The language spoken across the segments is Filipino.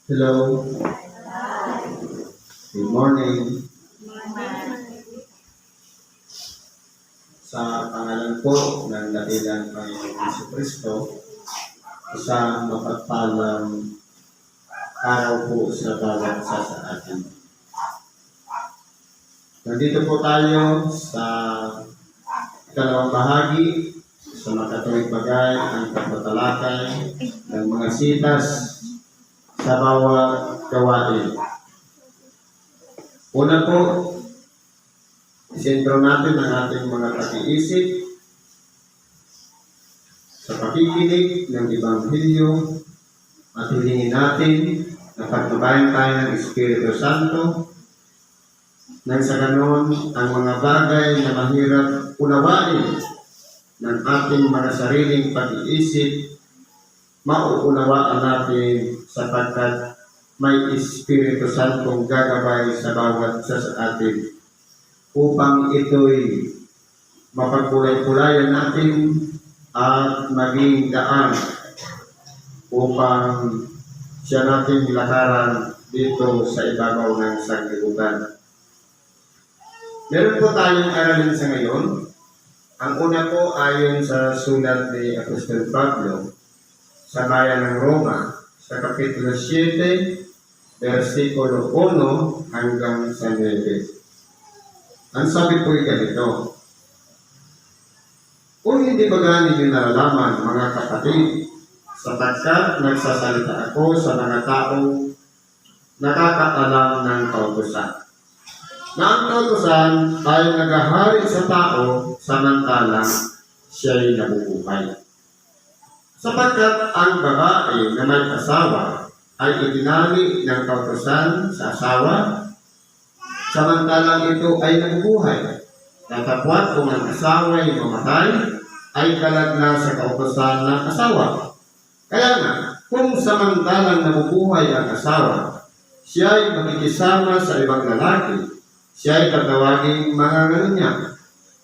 Hello, good morning. Sa pangalan po ng dakilang Panginoong Jesucristo, isang mapagpalang araw po sa bawat isa sa atin. Nandito po tayo sa ikalawang bahagi sa makatuwid bagay ang pagtatalakay ng mga sitas sa bawat gawain. Una po, isentro natin ang ating mga pag-iisip sa pakikinig ng Ebanghelyo at hilingin natin na pagtubayan tayo ng Espiritu Santo nang sa ganon ang mga bagay na mahirap unawain ng ating mga sariling pag-iisip, mauunawaan natin sapagkat may Espiritu Santong gagabay sa bawat isa sa atin upang ito'y mapagkulay-kulayan natin at maging daan upang siya natin lakaran dito sa ibabaw ng sanglibutan. Meron po tayong aralin sa ngayon. Ang una po ayon sa sulat ni Apostol Pablo sa bayan ng Roma sa Kapitulo 7, versikulo 1 hanggang sa 9. Ang sabi po ay ganito: "Kung hindi ba ninyo nalalaman, mga kapatid, sapagkat nagsasalita ako sa mga taong nakakaalam ng kautusan, na ang kautusan ay nagahari sa tao samantalang siya'y nabubuhay. Sapagkat ang babae na may asawa ay itinali ng kautusan sa asawa, samantalang ito ay nabubuhay. Tatapwat kung ang asawa ay mamatay, ay kalag na sa kautusan ng asawa. Kaya nga, kung samantalang nabubuhay ang asawa, siya ay makikisama sa ibang lalaki, siya ay tatawaging mga niya.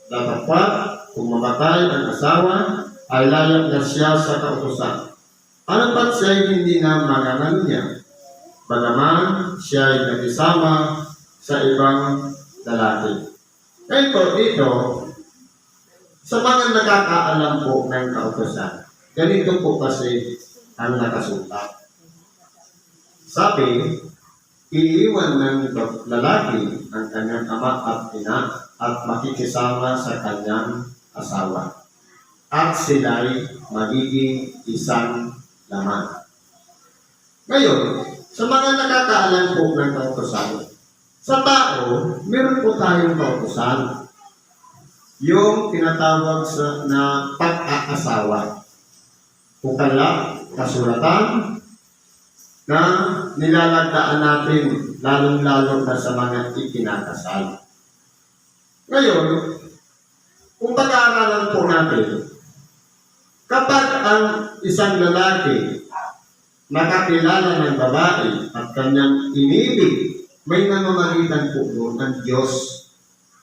Tatapwat kung mamatay ang asawa, ay layak na siya sa kautusan. Ano pat siya ay hindi na mga niya, bagaman siya ay nakisama sa ibang lalaki." Ngayon po dito, sa mga nakakaalam po ng kautusan, ganito po kasi ang nakasulat. Sabi, iiwan ng lalaki ang kanyang ama at ina at makikisama sa kanyang asawa, at sila'y magiging isang laman. Ngayon, sa mga nakakaalam po ng kautusan, sa tao, meron po tayong kautusan. Yung tinatawag na pag-aasawa. Pukala, kasulatan, na nilalagdaan natin, lalong-lalo na sa mga ikinakasal. Ngayon, kung pag-aaralan po natin, kapag ang isang lalaki nakakilala ng babae at kanyang inibig, may namamagitan po doon ang Diyos.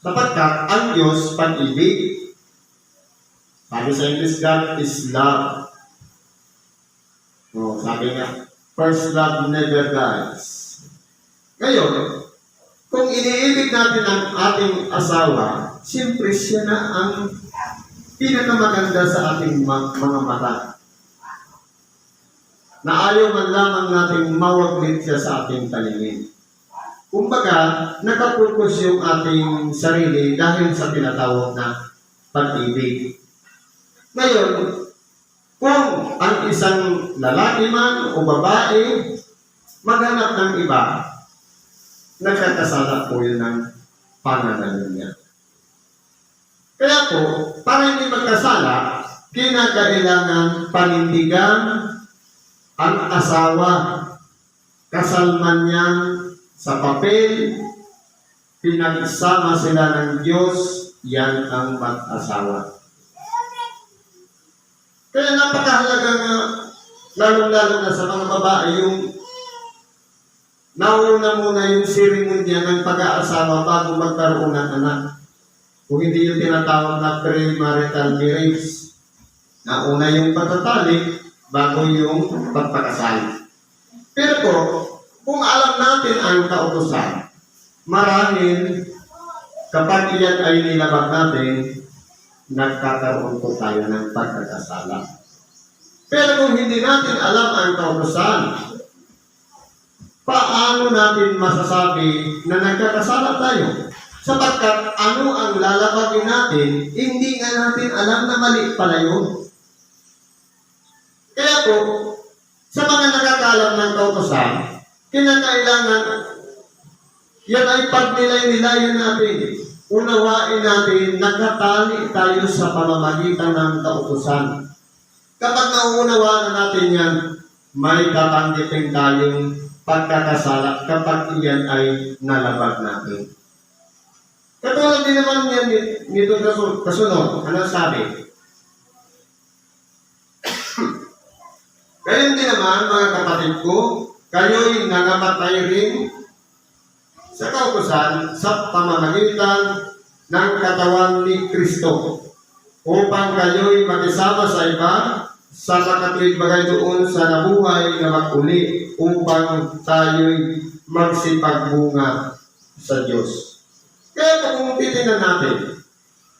Sapagkat ang Diyos pag-ibig. Sabi sa English, God is love. Sabi nga, first love never dies. Ngayon, kung iniibig natin ang ating asawa, siyempre siya na ang pinakamaganda sa ating mga mata. Na ayaw man lamang natin mawaglit siya sa ating talingin. Kumbaga, nakapokus yung ating sarili dahil sa tinatawag na pag-ibig. Ngayon, kung ang isang lalaki man o babae maghanap ng iba, nagkakasala po yun ng pangalan niya. Kaya po, para hindi magkasala, kinakailangan panindigan ang asawa, kasalman niya sa papel, pinagsama sila ng Diyos, yan ang mag-asawa. Kaya napakahalaga nga, lalong-lalo na sa mga babae, yung nauna muna yung seremonya ng pag-aasawa bago magkaroon ng anak. Kung hindi yung tinatawag na pre-marital marriage, nauna yung pagtatalik bago yung pagpakasal. Pero po, Kung alam natin ang kautusan, marahil kapag iyan ay nilabag natin, nagkakaroon po tayo ng pagkakasala. Pero kung hindi natin alam ang kautusan, paano natin masasabi na nagkakasala tayo? Sapagkat ano ang lalabagin natin, hindi nga natin alam na mali pala yun. Kaya po, sa mga nakakalam ng kautusan, kinakailangan yan ay pagnilay-nilayan natin. Unawain natin, nakatali tayo sa pamamagitan ng kautusan. Kapag nauunawaan na natin yan, may tatanggipin tayong pagkakasala kapag iyan ay nalabag natin. Katulad din naman yan nito kasunod. Ano sabi? Gayon din naman, mga kapatid ko, kayo'y nangamatay rin sa kautusan sa pamamagitan ng katawan ni Kristo upang kayo'y makisama sa iba sa makatuwid bagay doon sa nabuhay na maguli upang tayo'y magsipagbunga sa Diyos. Kaya kung titingnan natin,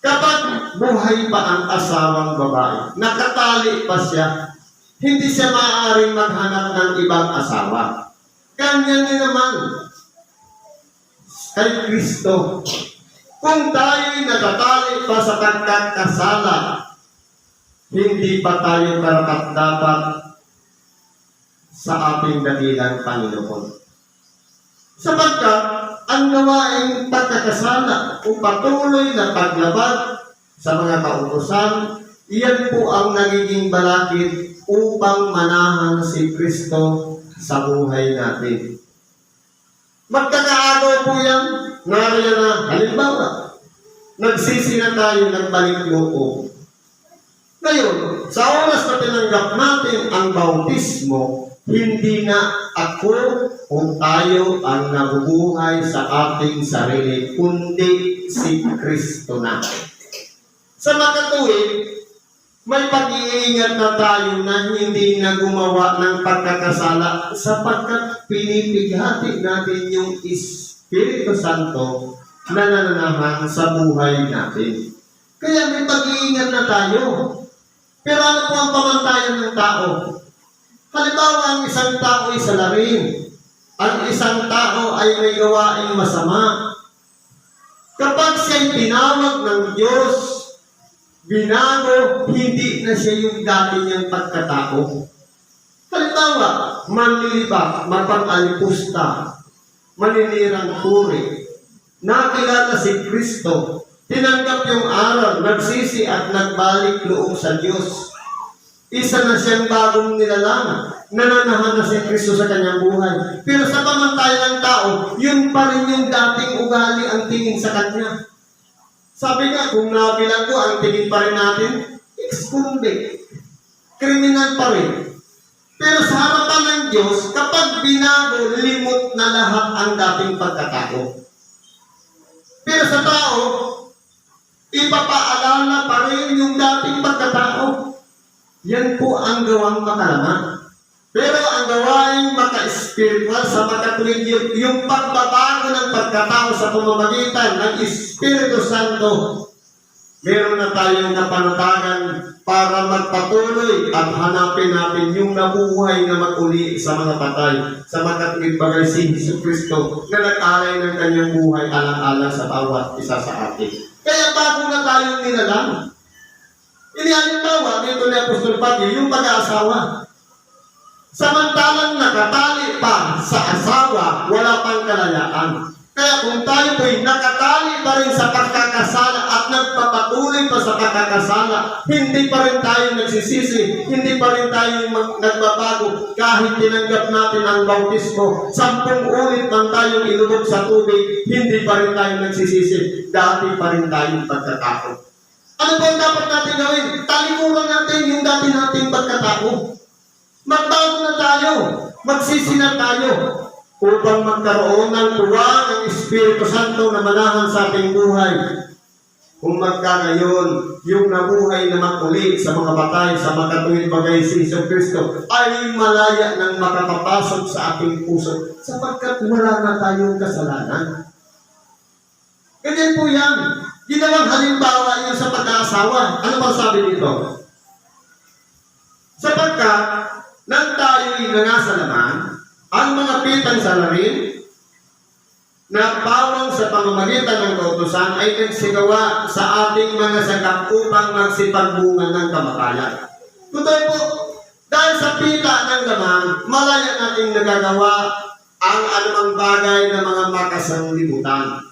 kapag buhay pa ang asawang babae, nakatali pa siya, hindi siya maaaring maghanap ng ibang asawa. Ganyan din naman kay Kristo. Kung tayo'y natatali pa sa pagkakasala, hindi pa tayo karapat-dapat sa ating dakilang Panginoon. Sapagkat ang gawaing pagkakasala o patuloy na paglabag sa mga kautusan, iyan po ang nagiging balakid upang manahan si Kristo sa buhay natin. Magkakaagaw po yan. Nariyan na, halimbawa, nagsisi na tayo ng balik loob. Ngayon, sa oras na tinanggap natin ang bautismo, hindi na ako o tayo ang nabubuhay sa ating sarili, kundi si Kristo na. Sa makatuwid, may pag-iingat na tayo na hindi na gumawa ng pagkakasala sapagkat pinipighati natin yung Espiritu Santo na nananahan sa buhay natin. Kaya may pag-iingat na tayo. Pero ano po ang pamantayan ng tao? Halimbawa, ang isang tao ay salarin. Ang isang tao ay may gawaing masama. Kapag siya'y tinawag ng Diyos, binago, hindi na siya yung dati niyang pagkatao. Halimbawa, manlilibak, mapang-alipusta, maninirang puri, nakilala si Kristo, tinanggap yung aral, nagsisi at nagbalik loob sa Diyos. Isa na siyang bagong nilalang, nananahan na si Kristo sa kanyang buhay. Pero sa pamantayan ng tao, yun pa rin yung dating ugali ang tingin sa kanya. Sabi nga, kung nabilang ko, ang tingin pa rin natin, ex-convict. Kriminal pa rin. Pero sa harapan ng Diyos, kapag binago, limot na lahat ang dating pagkatao. Pero sa tao, ipapaalala pa rin yung dating pagkatao. Yan po ang gawang makalaman. Pero ang gawain maka-spiritual sa makatuwid yung pagbabago ng pagkatao sa pamamagitan ng Espiritu Santo, meron na tayong napanatagan para magpatuloy at hanapin natin yung nabuhay na mag-uli sa mga patay sa makatuwid bagay si Jesucristo na nag-alay ng kanyang buhay alang-alang sa bawat isa sa atin. Kaya bago na tayong nilalang. Inihalimbawa dito ni Apostol Pablo yung pag-aasawa. Samantalang nakatali pa sa asawa, wala pang kalayaan. Kaya kung tayo po'y nakatali pa rin sa pagkakasala at nagpapatuloy pa sa pagkakasala, hindi pa rin tayo nagsisisi, hindi pa rin tayo nagbabago kahit tinanggap natin ang bautismo. 10 ulit man tayong ilubog sa tubig, hindi pa rin tayo nagsisisi. Dati pa rin tayong pagkatao. Ano ba ang dapat natin gawin? Talikuran natin yung dati nating pagkatao. Magbago na tayo. Magsisi na tayo. Upang magkaroon ng tuwa ng Espiritu Santo na manahan sa ating buhay. kung magka ngayon yung nabuhay na maguli sa mga batay, sa makatuwid bagay si Hesus Kristo, ay malaya ng makapapasok sa ating puso sapagkat wala na tayong kasalanan. Ganyan po yan. Ginawang halimbawa yan sa pag-aasawa. Ano ba sabi dito? Sapagkat nang tayo'y nangasalanan, ang mga pitang salarin na bawang sa pamamagitan ng kautusan ay nagsigawa sa ating mga sagap upang magsipagbunga ng kamatayan. Totoo po, dahil sa pita ng laman, malaya nating nagagawa ang anumang bagay na mga makasanglibutan.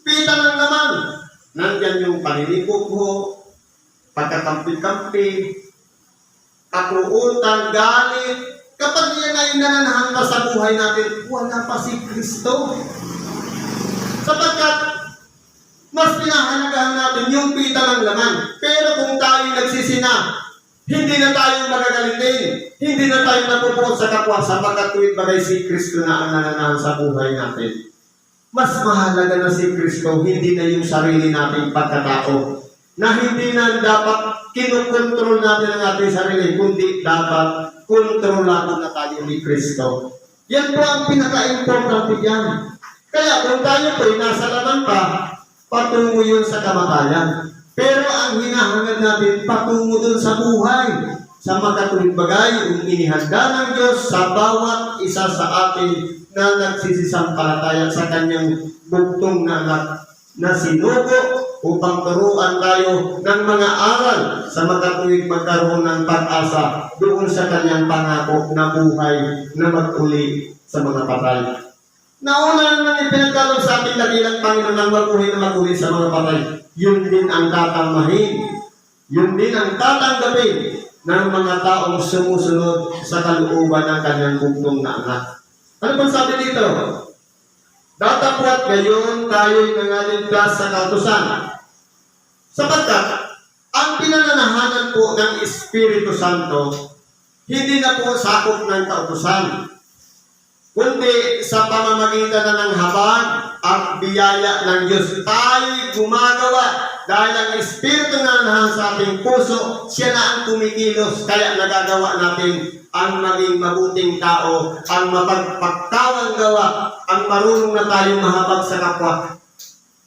Pita ng laman, nandyan yung paninipugho, pagkakampi-kampi, kapuutan, galit. Kapag yan ay nananahan pa sa buhay natin, wala pa si Kristo. Sapagkat mas pinahalagahan natin yung pita ng laman. Pero kung tayo nagsisina, hindi na tayo magagalitin, hindi na tayo napupuot sa kapwa sapagkat tuwid bagay si Kristo na ang nananahan sa buhay natin. Mas mahalaga na si Kristo, hindi na yung sarili nating pagkatao. Na hindi na dapat kinukontrol natin ang ating sarili, kundi dapat kontrolado na tayo ni Kristo. Yan po ang pinaka-importante yan. Kaya kung tayo po'y nasa laman pa, patungo yun sa kamatayan. Pero ang hinahangad natin, patungo dun sa buhay, sa makatuwid bagay, yung inihanda ng Diyos sa bawat isa sa atin na nagsisisampalataya sa kanyang bugtong na anak na sinugo upang turuan tayo ng mga aral sa makatuwid magkaroon ng pag-asa doon sa kanyang pangako na buhay na maguli sa mga patay. Nauna nang ipinagkaloob sa ating dakilang Panginoon ng mabuhay na maguli sa mga patay. Yun din ang tatamahin. Yun din ang tatanggapin ng mga taong sumusunod sa kalooban ng kanyang bugtong na anak. Ano bang sabi dito? Datapwat ngayon tayo'y nangaligtas sa kautusan. Sapagkat ang pinananahanan po ng Espiritu Santo, hindi na po sakop ng kautusan, kundi sa pamamagitan na ng habag at biyaya ng Diyos. Tayo'y gumagawa dahil ang Espiritu na nananahan sa ating puso, siya na ang kumikilos, kaya nagagawa natin ang maging mabuting tao, ang mapagpagtawang gawa, ang marunong na tayong mahabag sa kapwa.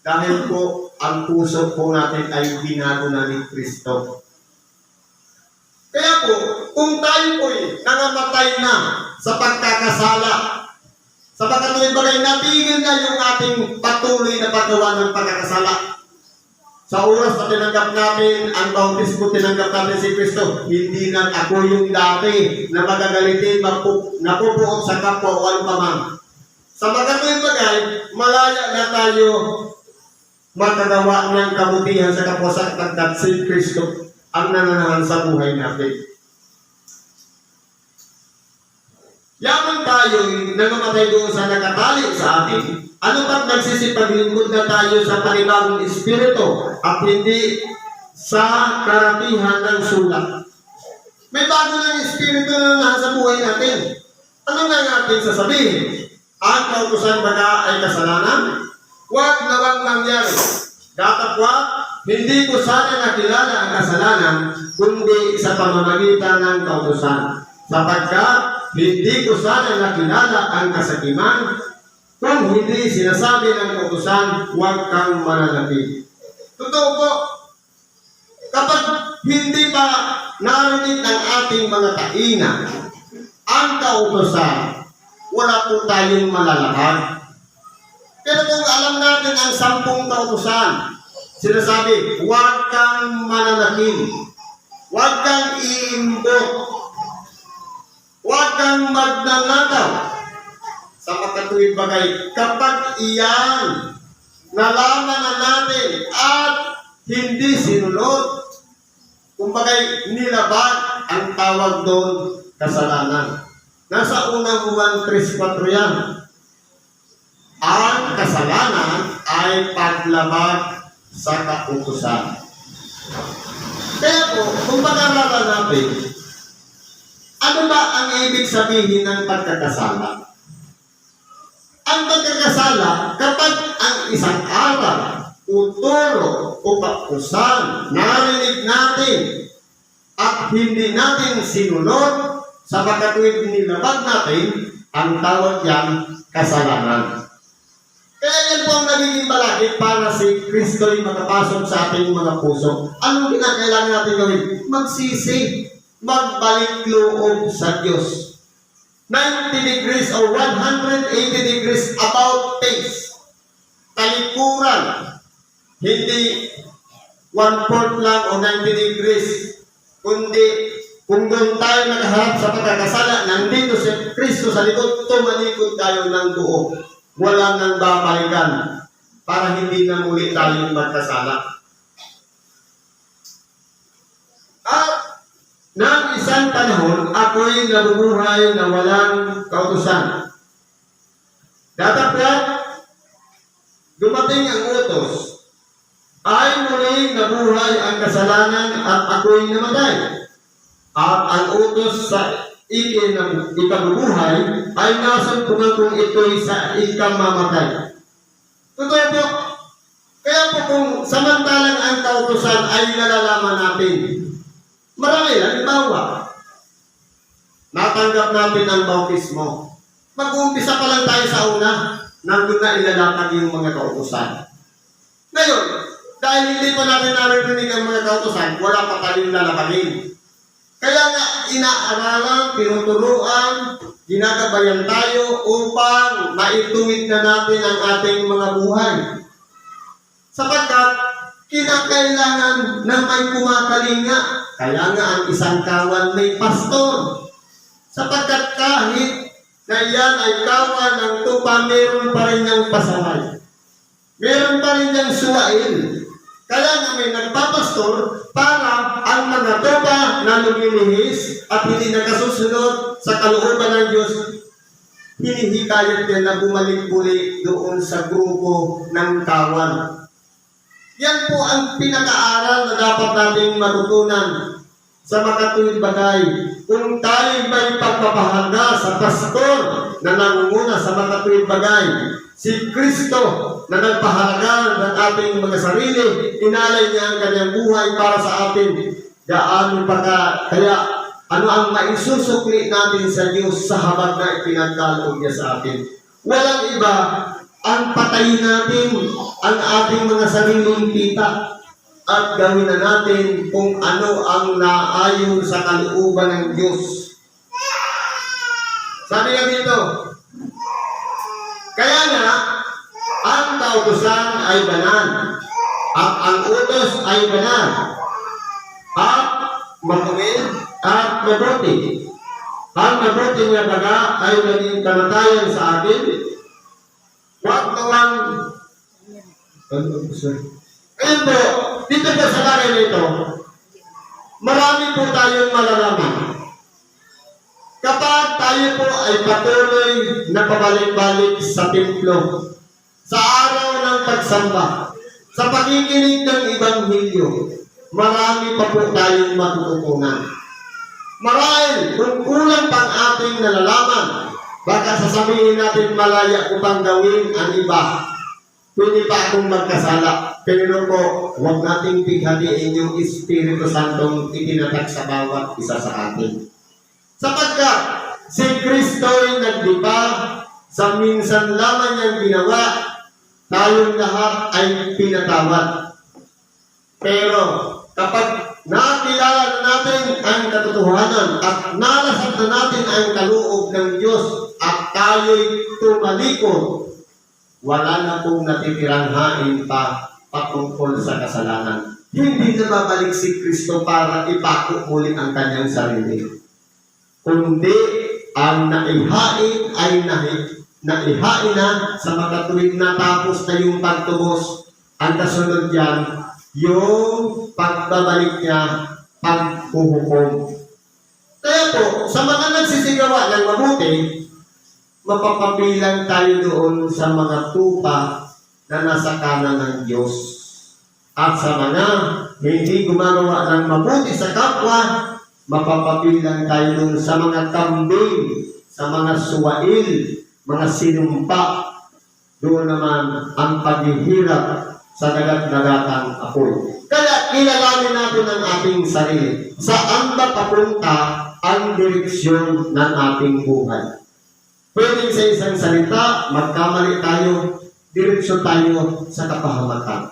Dahil po, ang puso po natin ay binago na ni Kristo. Kaya po, kung tayo po'y nangamatay na sa pagkakasala, sa pagkatuloy bagay, natigil na yung ating patuloy na paggawa ng pagkakasala. Sa oras na tinanggap natin, ang bautismo tinanggap natin si Kristo, hindi na ako yung dati na magagalitin, napupuot sa kapwa o ano pa man. Sa magkatuloy bagay, malaya na tayo magkagawa ng kabutihan sa kapwa sapagkat si Kristo ang nananahan sa buhay natin. Yaman tayo'y nangamatay doon sa nakatali sa atin, ano ba't nagsisipaglingkod na tayo sa panibagong espiritu at hindi sa karatihan ng sulat? May bago ng espiritu na nasa buhay natin. Ano nga natin sasabihin? Ang kautusan baga ay kasalanan? Huwag nawang mangyari. Datapwat, hindi ko sana nakilala ang kasalanan, kundi sa pamamagitan ng kautusan. Sapagkat hindi ko sana nakilala ang kasakiman, kung hindi sinasabi ng kautusan, huwag kang mananatili. Totoo po, kapag hindi pa narinig ng ating mga taina ang kautusan, wala po tayong malalakad. Pero kung alam natin ang 10 kautusan, sinasabi, huwag kang mananatili, huwag kang iimbot, huwag kang magnanakaw, sa makatuwid bagay, kapag iyan nalaman na natin at hindi sinunod, kumbagay nilabag, ang tawag doon kasalanan. Nasa unang Juan 3:4 yan. Ang kasalanan ay paglabag sa kautusan. Kaya po, kung pag-aralan natin, ano ba ang ibig sabihin ng pagkakasala? Ang pagkakasala, kapag ang isang aral o uturo o pakusan, narinig natin at hindi natin sinunod sa makatuwid nilabag natin, ang tawag yan kasalanan. Kaya yan po ang nagiging balakid para si Kristo ay makapasok sa ating mga puso. Anong kinakailangan natin gawin? Magsisi, magbalik loob sa Diyos. 90 degrees or 180 degrees about face. Talikuran. Hindi 1/4 lang o 90 degrees. Kundi kung doon tayo nakaharap sa pagkakasala, nandito si Kristo sa likod, tumalikod tayo ng buo. Walang nang babalikan para hindi na muli tayong magkasala. At nang isang panahon, ako'y nabubuhay na walang kautusan. Datapwat, dumating ang utos, ay muling nabuhay ang kasalanan at ako'y namatay. At ang utos sa ikabubuhay ay nasumpungan kung ito'y sa ikamamatay. Totoo po. Kaya po kung samantalang ang kautusan ay nalalaman natin, marami, halimbawa, natanggap natin ang bautismo. Mag-uumpisa pa lang tayo sa una, nandun na ilalatag yung mga kautusan. Ngayon, dahil hindi pa natin naririnig ang mga kautusan, wala pa tayong lalakagin. Kaya nga, inaaralan, tinuturuan, ginagabayan tayo upang maituwid na natin ang ating mga buhay. Sapagkat, kinakailangan na may kumakalinga. Kaya nga, ang isang kawan may pastor. Sapagkat kahit na yan ay kawan ng tupa, meron pa rin niyang pasaway. Meron pa rin niyang suwain. Kaya nga may nagpapastor para ang mga tupa na lumilihis at hindi nakasusunod sa kalooban ng Diyos, hinihikayat yan na bumalik muli doon sa grupo ng kawan. Yan po ang pinaka-aral na dapat nating matutunan sa makatuwid bagay. Kung tayo may pagpapahalaga sa pastor na nangunguna sa makatuwid bagay, si Kristo na nagpahalaga ng ating mga sarili, inalay niya ang kanyang buhay para sa atin. Gaano pa kaya ano ang maisusukli natin sa Diyos sa habag na ipinagkaloob niya sa atin? Walang iba, ang patayin natin ang ating mga sariling kita at gawin na natin kung ano ang naayon sa kalooban ng Diyos. Sabi nga dito, kaya nga, ang kautusan ay banal, at ang utos ay banal, at matuwid at mabuti. Ang mabuti niya baga ay naging kamatayan sa atin. Huwag nawang ayun po, dito po sa lagay nito, marami po tayong malalaman. Kapag tayo po ay patuloy na pabalik-balik sa templo, sa araw ng pagsamba, sa pakikinig ng Ebanghelyo, marami pa po tayong matututunan. Marahil, kung kulang pang ating nalalaman, baka sasabihin natin malaya ko pang gawin ang iba. Pwede pa akong magkasala, pero po, huwag nating pighatiin yung Espiritu Santong itinatag sa bawat isa sa atin. Sapagkat si Kristo ay nagdiba sa minsan lamang niyang ginawa, tayong lahat ay pinatawad. Pero kapag nakilala natin ang katotohanan at nalasap na natin ang kaloob ng Diyos at tayo'y tumalikod, wala na pong natitirang hain pa patungkol sa kasalanan. Hindi na babalik si Kristo para ipako muli ang kanyang sarili. Kundi ang naihain ay naihain na sa makatuwid na tapos na yung pagtubos. Ang kasunod yan, yung pagbabalik niya, paghuhukom. Kaya po, sa mga nagsisigawa ng mabuti, mapapabilang tayo doon sa mga tupa na nasa kanan ng Diyos. At sa mga hindi gumagawa ng mabuti sa kapwa, mapapabilang tayo doon sa mga kambing, sa mga suwail, mga sinumpa. Doon naman ang paghihirap sa dagat-dagatang apoy. Kaya kilalanin natin ang ating sarili. Saan ba papunta ang direksyon ng ating buhay? Pwede sa isang salita, magkamali tayo, direksyon tayo sa kapahamakan.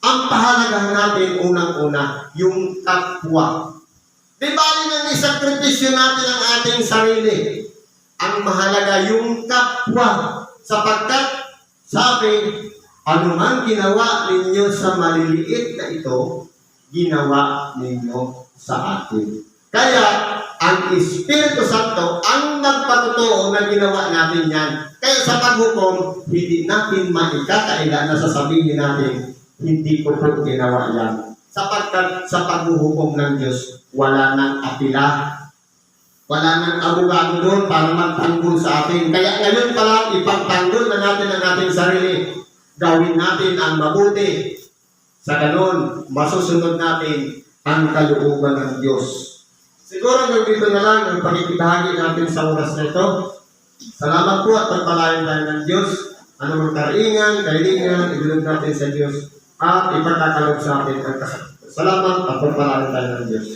Ang pahalagahan natin unang-una, yung kapwa. Di ba nang isakripisyo natin ang ating sarili? Ang mahalaga yung kapwa. Sapagkat sabi, anuman ginawa ninyo sa maliliit na ito, ginawa ninyo sa atin. Kaya, ang Espiritu Santo ang nagpatotoo na ginawa natin yan. Kaya sa paghukom, hindi natin maikakaila na sasabihin natin, hindi ko po ginawa yan. Sapagkat sa paghuhukom ng Diyos, wala nang apila. Wala nang abogado doon para magtanggol sa atin. Kaya ngayon pa lang, ipagtanggol na natin ang ating sarili. Gawin natin ang mabuti. Sa ganon, masusunod natin ang kalooban ng Diyos. Siguro hanggang dito na lang ang pagkikibahagi natin sa oras na ito. Salamat po at pagpalain tayo ng Diyos. Anumang karingan, kailingan, ibulog natin sa Diyos at ipagkakalog sa atin ang kasalamat at pagpalain tayo ng Diyos.